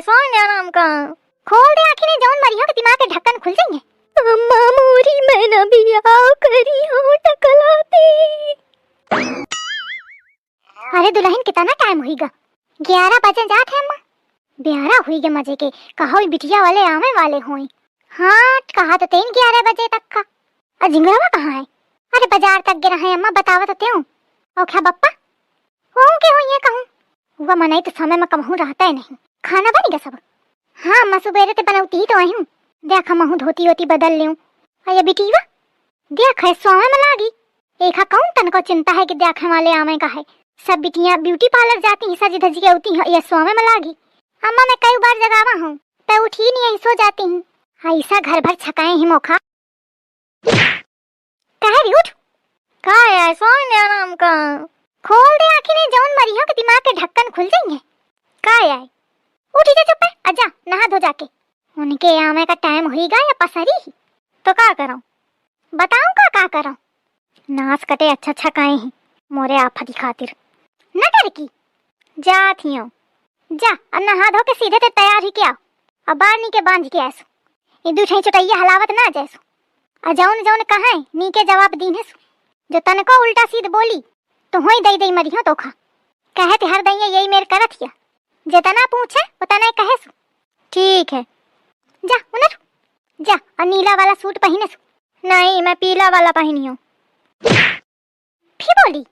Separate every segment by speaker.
Speaker 1: ऐसा आराम का खोल दे आँखें जौन मरियो के दिमाग के ढक्कन खुल जाएंगे। अम्मा मोरी मैं न बियाह करी हूँ टकलाती। अरे दुल्हन कितना टाइम हुईगा? 11 बजे जात है अम्मा। 11 हुई गे मजे के कहो बिटिया वाले आवे वाले होई। हाँ कहा तो 11 बजे तक का। झिंगरवा कहाँ है? अरे बाजार तक गिरा है अम्मा बतावा तो त्यों। और क्या बप्पा हो के हुई है कहूँ वह मनाई तो समय में कमहू रहता है नहीं। खाना बनेगा सब? हाँ अम्मा सुबेरे ते बनौती ही तो आई हूँ। देखा महू धोती होती बदल लूँ। अरे बिटिया देख है सोए में लागी। एक कौन तन को चिंता है कि देखने वाले आवे का है। सब बिटिया ब्यूटी पार्लर जाती हैं सजी धजी के होती हैं ये सोए में लागी। अम्मा मैं कई बार जगावा हूँ पे उठी नहीं सो जाती हूँ। ऐसा घर भर छकाए ही मौका कह रही उठ का है सोने आराम का खोल दे आँखें नहीं जौन मरियो के दिमाग के ढक्कन खुल जाएंगे। का है उठी जा चुप है आजा नहा धो जाके। उनके आवे का टाइम होईगा या पसरी ही तो का करो बताऊं का करो। नाच कटे अच्छा छकाए ही मोरे आफती खातिर न डर की जात ही जा और नहा धो के सीधे ते तैयार ही क्या अब बाहर नी के बांध के ऐसो ये दूठई चटैया हलावत ना जैसो आ जौन जौन कहे नी के जवाब दीने सो जो तन को उल्टा सीध बोली तो होई दई दई मरियो तो खा कहते हर दई यही मेर करत हिया जितना पूछे उतना कहे सो ठीक है जा उनर जा और नीला वाला सूट पहने सो। नहीं मैं पीला वाला पहनी हूँ। फिर बोली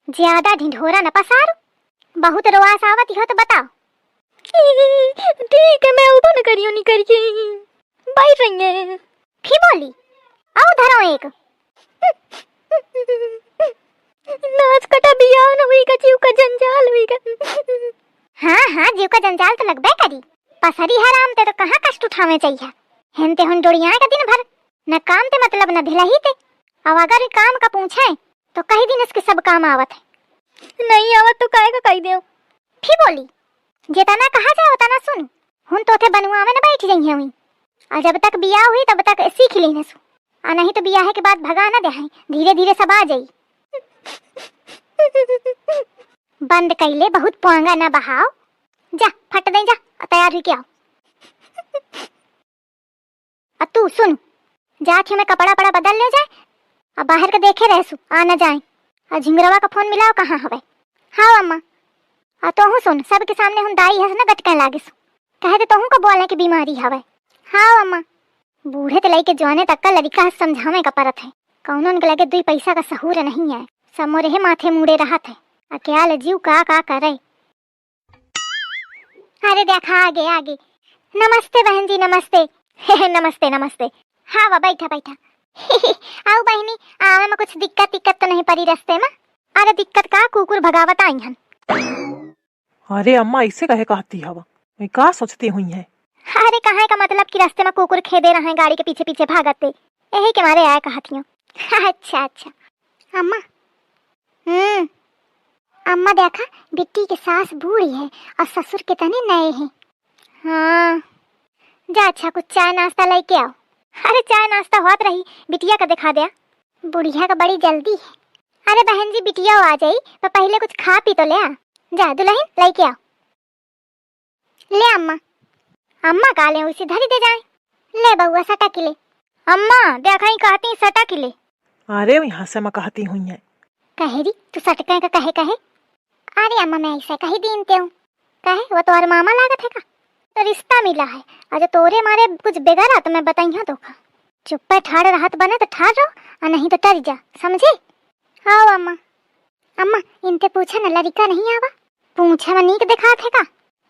Speaker 1: ज्यादा ढिंढोरा न पसारो बहुत रोआस आवत हो तो बताओ। ठीक है मैं ऊपर न करियो नहीं करिए बैठ रही है। फिर बोली आओ धरो एक नाच कटा बिया न हुई का जीव का जंजाल हुईगा। हाँ जीव का जंजाल तो लगबे करी पसरी हराम ते तो कहाँ कष्ट उठावे चाहिए। हेनते हुन डोड़ियाँ का दिन भर न काम ते मतलब न धिलही ते। अब अगर काम का पूछे तो कई दिन इसके सब काम आवत है। नहीं आवत तो काहे का कही देओ। फिर बोली जितना कहा जाए उतना सुन हुन तो थे बनुआवे न बैठ जाइए हुई और जब तक बिया हुई तब तक सीख ली न सु आ नहीं तो बिया है के बाद भगा न दे धीरे धीरे सब आ जाई। बंद कैले बहुत पोंगा न बहाओ जा फट दे जा तैयार हुई क्या। अब तू सुन जाके मैं कपड़ा पड़ा बदल ले जाए अब बाहर के देखे रह सु आ न जाए और झिंगरवा का फोन मिलाओ कहाँ हवे। हाँ अम्मा आ तो हूँ सुन सबके सामने हम दाई हंस न गटके लागे सु कहे तो हूँ का बोले की बीमारी हवे। हाँ अम्मा बूढ़े ते लइके जवाने तक का लड़का समझावे का परत है कौनों के लगे 2 पैसा का सहूर नहीं है सब मोरे माथे मुड़े रहत है अकेला जीव का करे। अरे देखा आगे आगे नमस्ते बहन जी नमस्ते। नमस्ते नमस्ते हाँ वाह बैठा बैठा। आओ बहनी आवे में कुछ दिक्कत तो नहीं पड़ी रास्ते में? अरे दिक्कत का कुकुर भगावत आई हन।
Speaker 2: अरे अम्मा ऐसे कहे कहती हवा मैं का सोचती हुई है।
Speaker 1: अरे कहाँ का मतलब कि रास्ते में कुकुर खेदे रहे गाड़ी के पीछे पीछे भागते यही के मारे आया कहती हूँ। अच्छा अच्छा अम्मा अम्मा देखा बिट्टी की सास बूढ़ी है और ससुर कितने नए हैं। हाँ जा अच्छा कुछ चाय नाश्ता लेके आओ। अरे चाय नाश्ता होत रही बिटिया का दिखा दिया बुढ़िया का बड़ी जल्दी है। अरे बहन जी बिटिया आ जाई तो पहले कुछ खा पी तो ले आ जा दुल्हन लेके आओ। ले अम्मा अम्मा का ले उसी धरी दे जाए ले बउआ सटा किले। अम्मा देखा ही कहती सटा किले।
Speaker 2: अरे यहाँ से मैं कहती हुई है
Speaker 1: कहेरी तू सटके का कहे। अरे अम्मा मैं ऐसा कही दीनते हूँ कहे वो तो मामा लागत है का तो रिश्ता मिला है आज तोरे मारे कुछ बेगारा तो मैं बताइया तो का चुप पे ठाड़ रहत बने तो ठाड़ रहो और नहीं तो टर जा समझे। हाँ अम्मा अम्मा इनते पूछा न लड़का नहीं आवा पूछा में नीक दिखात है का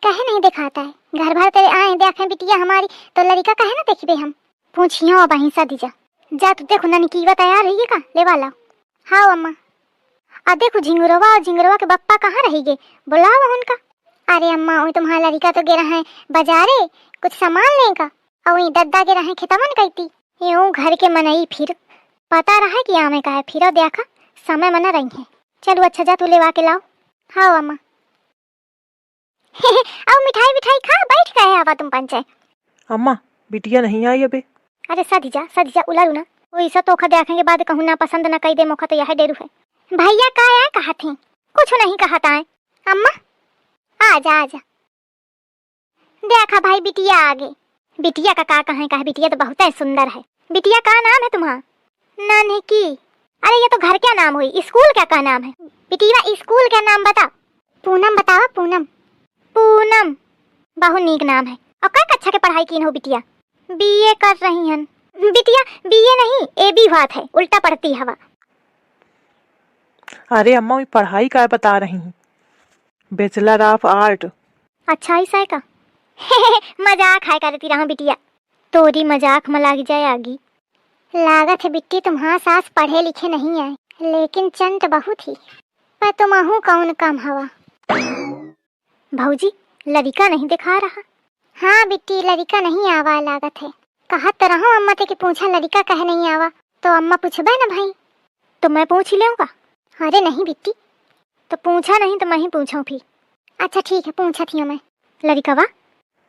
Speaker 1: कहे नहीं दिखाता है घर भर तेरे आए देखे बिटिया हमारी तो लड़का कहे ना देखबे हम पूछियो अब हिंसा दीजा जा तू देखो ना निकीवा तैयार रही का ले वाला। हाँ अम्मा आ देखो झिंगुरवा और झिंगुरवा के बप्पा कहाँ रहेंगे बुलाओ उनका। अरे अम्मा वही तुम्हारा लड़का तो गिरा है बाजारे कुछ सामान लेने का और वही दद्दा गिरा है खितमन कहती यूं घर के मनई फिर पता रहा कि आमे का है फिर देखा समय मना रही है। चलो अच्छा जा तू लेवा के लाओ। हाँ अम्मा अब मिठाई विठाई खा बैठ गए आवा तुम पंचे।
Speaker 2: अम्मा बिटिया नहीं आई अबे।
Speaker 1: अरे सदी जा उलारू ना वही सब तोखा देखेंगे बाद कहूँ ना पसंद ना कही दे मौका तो यह डेरू है। भैया का है कहा थे कुछ नहीं कहा था अम्मा आजा देखा भाई बिटिया आगे। बिटिया का का कहाँ का है, बिटिया तो बहुत है सुंदर है। बिटिया का नाम है तुम्हारा? नानकी। अरे ये तो घर क्या नाम हुई, स्कूल क्या का नाम है? बिटिया स्कूल क्या नाम बता। पूनम बताओ, पूनम। पूनम बहुत नीक नाम है। और का कक्षा के पढ़ाई की हो बिटिया? बीए कर रही हन। बिटिया बीए नहीं एबी बात है, उल्टा पढ़ती हवा।
Speaker 2: अरे अम्मा मैं पढ़ाई का बता रही हूँ, बैचलर ऑफ आर्ट।
Speaker 1: अच्छा ऐसा है का? मजाक है करती रहा बिटिया, तोरी मजाक में लग जाए आगी। लागत है बिट्टी तुम्हारा सास पढ़े लिखे नहीं आए, लेकिन चंट बहुत ही। पर तुम आहू कौन कम हवा। भौजी लड़का नहीं दिखा रहा। हाँ बिट्टी लड़का नहीं आवा लागत है। कहा तो रहो अम्मा ते कि पूछा लड़का कह नहीं आवा, तो अम्मा पूछबे ना भाई। तो मैं पूछ ही लूँगा। अरे नहीं बिट्टी, तो पूछा नहीं तो मैं ही पूछूं फिर। अच्छा ठीक है पूछा थी मैं। लड़कवा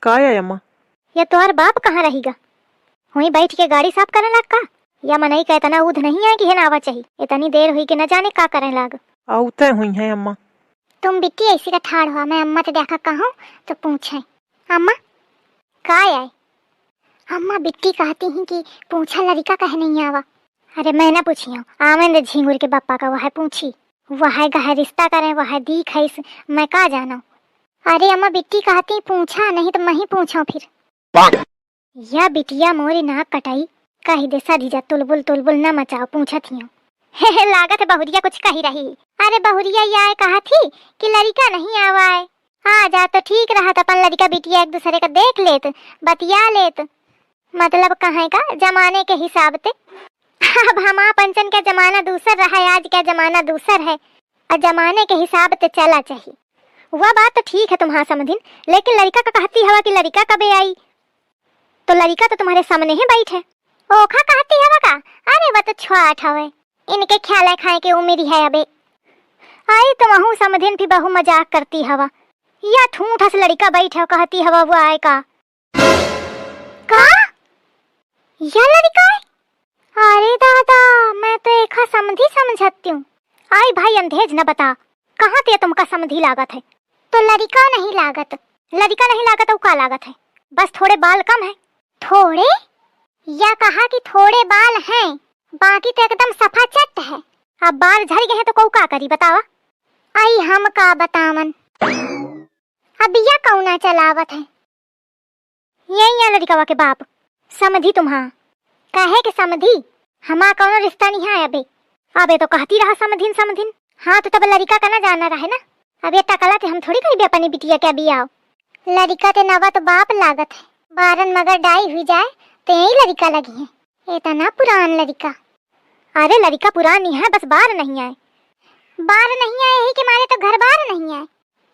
Speaker 2: का है अम्मा?
Speaker 1: या तुम्हार बाप कहाँ रहेगा? वहीं बैठ के गाड़ी साफ करने लग का? या मनई का इतना उध नहीं है कि है नावा चाहिए, इतनी देर हुई कि न जाने का करने लग।
Speaker 2: औते हुई हैं अम्मा।
Speaker 1: तुम बिट्टी ऐसी का ठाड़ हुआ, मैं अम्मा से देखा कहूँ तो पूछे। अम्मा का आए? अम्मा बिट्टी कहती हैं कि पूछा लड़का कह नहीं आवा। अरे मैं ना पूछी हूँ, आमंद झिंगुर के पापा का वह पूछी, वह गह रिश्ता करें वह दीख है, मैं का जाना। अरे अम्मा बिट्टी कहती पूछा नहीं तो मैं ही पूछूं फिर। या बिटिया मोरी नाक कटाई कही दे सदीजा तुलबुल न मचाओ पूछा थी। लागत है बहुरिया कुछ कही रही। अरे बहुरिया ये कहा थी कि लड़का नहीं आवा है, आ जा तो ठीक रहा, अपन लड़का बिटिया एक दूसरे का देख लेत बतिया लेत। मतलब कहाँ का जमाने के हिसाब से। अब हमारा पंचन का जमाना दूसर रहा है, आज का जमाना दूसर है, और जमाने के हिसाब से चला चाहिए। वह बात तो ठीक है तुम्हारा समझिन, लेकिन लड़का का कहती हवा कि लड़का कबे आई? तो लड़का तो तुम्हारे सामने ही बैठे, ओखा कहती हवा का? अरे वह तो छोट हवे, इनके ख्याल खाए के उम्र है अबे। आई तो वहू समझिन भी बहु मजाक करती हवा, या ठूठा से लड़का बैठे कहती हवा वो आए का? या लड़का है? अरे दादा मैं तो एक समझी समझती हूँ। आई भाई अंधेज न बता, कहाँ ते तुमका समझी लागत है? तो लड़का नहीं लागत, लड़का नहीं लागत, का लागत है? बस थोड़े बाल कम है। थोड़े? या कहा कि थोड़े बाल हैं, बाकी तो एकदम सफा चट है। अब बाल झड़ गए हैं तो कौ का करी बतावा? आई हम का बतावन। अब या कौना चलावत है? यही लड़का के बाप समझी तुम्हारा कहे के समझी, हमारा कौनो रिश्ता नहीं है अबे। अबे तो कहती रहा समझिन समझिन। हाँ तो तब लड़का का ना जाना रहे ना। अब ये टकला ते हम थोड़ी कही अपनी बिटिया क्या भी आओ। लड़का ते नवा तो बाप लागत है, बारन मगर डाई हुई जाए तो यही लड़का लगी है, इतना पुरान लड़का। अरे लड़का पुरान नहीं है, बस बार नहीं आए। बार नहीं आए ही के मारे तो घर बार नहीं आए।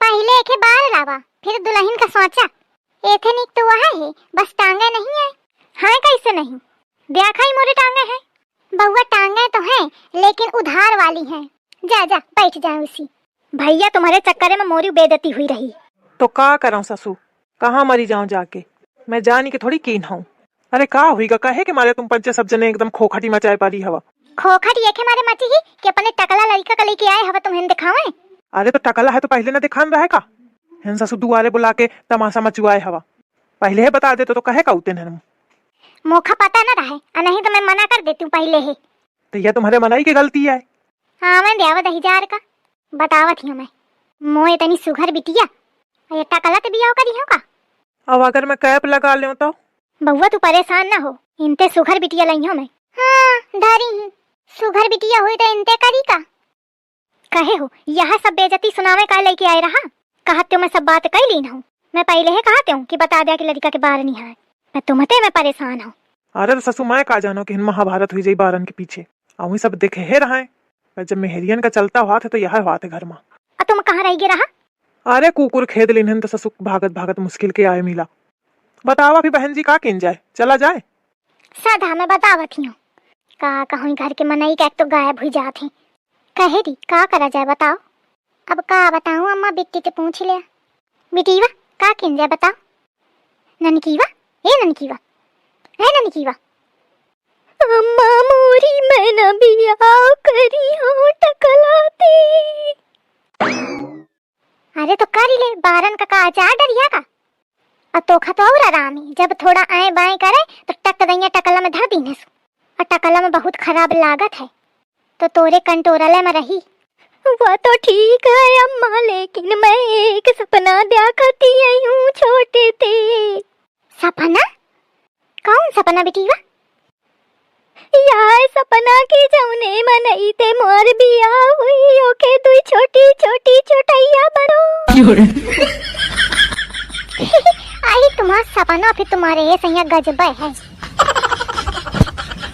Speaker 1: पहले एक बार लावा फिर दुल्हन का सोचा, एथनिक तो वह है, बस टांगे नहीं आए। हाँ कैसे नहीं देखा ही मोरे टांगे हैं। बहुआ टांगे तो हैं लेकिन उधार वाली हैं। जा जा बैठ जा उसी। भैया तुम्हारे चक्कर में मोरी बेइज्जती हुई रही।
Speaker 2: तो का कराऊं ससु, कहाँ मरी जाऊं जाके, मैं जानी के थोड़ी कीन हूँ। अरे का हुईगा कहे के मारे तुम पंचे सब जने एकदम खोखटी मचाए पारी हवा।
Speaker 1: खोखटी एके मारे मची ही कि अपने टकला लड़का का लेके आए हवा तुम्हें दिखावे।
Speaker 2: अरे तो टकला है तो पहले ना दिखान रहे का, हिन ससु दुआरे बुला के तमाशा मचुआए हवा, पहले ही बता देते तो कहे का उतने हैं।
Speaker 1: मोखा पता ना रहे, नहीं तो मैं मना कर देती हूँ पहले ही।
Speaker 2: तो यह तुम्हारे मनाई की गलती है।
Speaker 1: हाँ मैं देवत हजार का बतावत ही मैं, मोए इतनी सुघर बिटिया ये टकला तो बियाह करी हो का।
Speaker 2: अब अगर मैं कैप लगा लूं तो?
Speaker 1: बउआ तू परेशान ना हो, इनते सुघर बिटिया लई हूं मैं। हाँ धरी हूँ, सुघर बिटिया हुई तो इनते करी का कहे हो। यह सब बेइज्जती सुनावे का लेके आए रहा, कहते हो मैं सब बात कह ली हूँ। मैं पहले ही कहते हूँ कि बता दिया कि लड़का के बार नहीं है, मैं तुम्हें मैं परेशान हूँ।
Speaker 2: अरे तो ससु मैं का जानो कि महाभारत हुई जाई बारन के पीछे, अवही सब देखे है रहा है। जब मेहरियन का चलता हुआ था तो यह हुआ था घर में।
Speaker 1: तुम कहाँ रह गए रहा?
Speaker 2: अरे कुकुर खेद लिन तो ससु भागत भागत मुश्किल के आए मिला। बतावा भी बहन जी का किन जाए, चला जाए?
Speaker 1: साधा मैं बतावत हूँ का कहूँ घर के मनई का तो गायब हुई जाती। कहे दी का करा जाए बताओ। अब का बताऊँ अम्मा, बिट्टी से पूछ लिया। बिटीवा का किन जाए बताओ। ननकीवा ए ननकीवा है ननकीवा। अम्मा मोरी मैं न बियाह करी हूँ टकलाती। अरे तो करी ले, बारन का आचार डरिया का। और तोखा तो और आराम ही, जब थोड़ा आए बाएं करे तो टक दैया टकला में धर दीने सु, और टकला में बहुत खराब लागत है तो तोरे कंटोरले में रही।
Speaker 3: वो तो ठीक है अम्मा, लेकिन मैं एक सपना देखती हूँ छोटे थे।
Speaker 1: सपना? कौन सपना बेटीवा?
Speaker 3: यह सपना की जौने मनई ते मोर बिया हुई ओके दुई छोटी छोटी छोटैया बनो।
Speaker 1: आई तुम्हारा सपना फिर तुम्हारे ये सैया गजब है।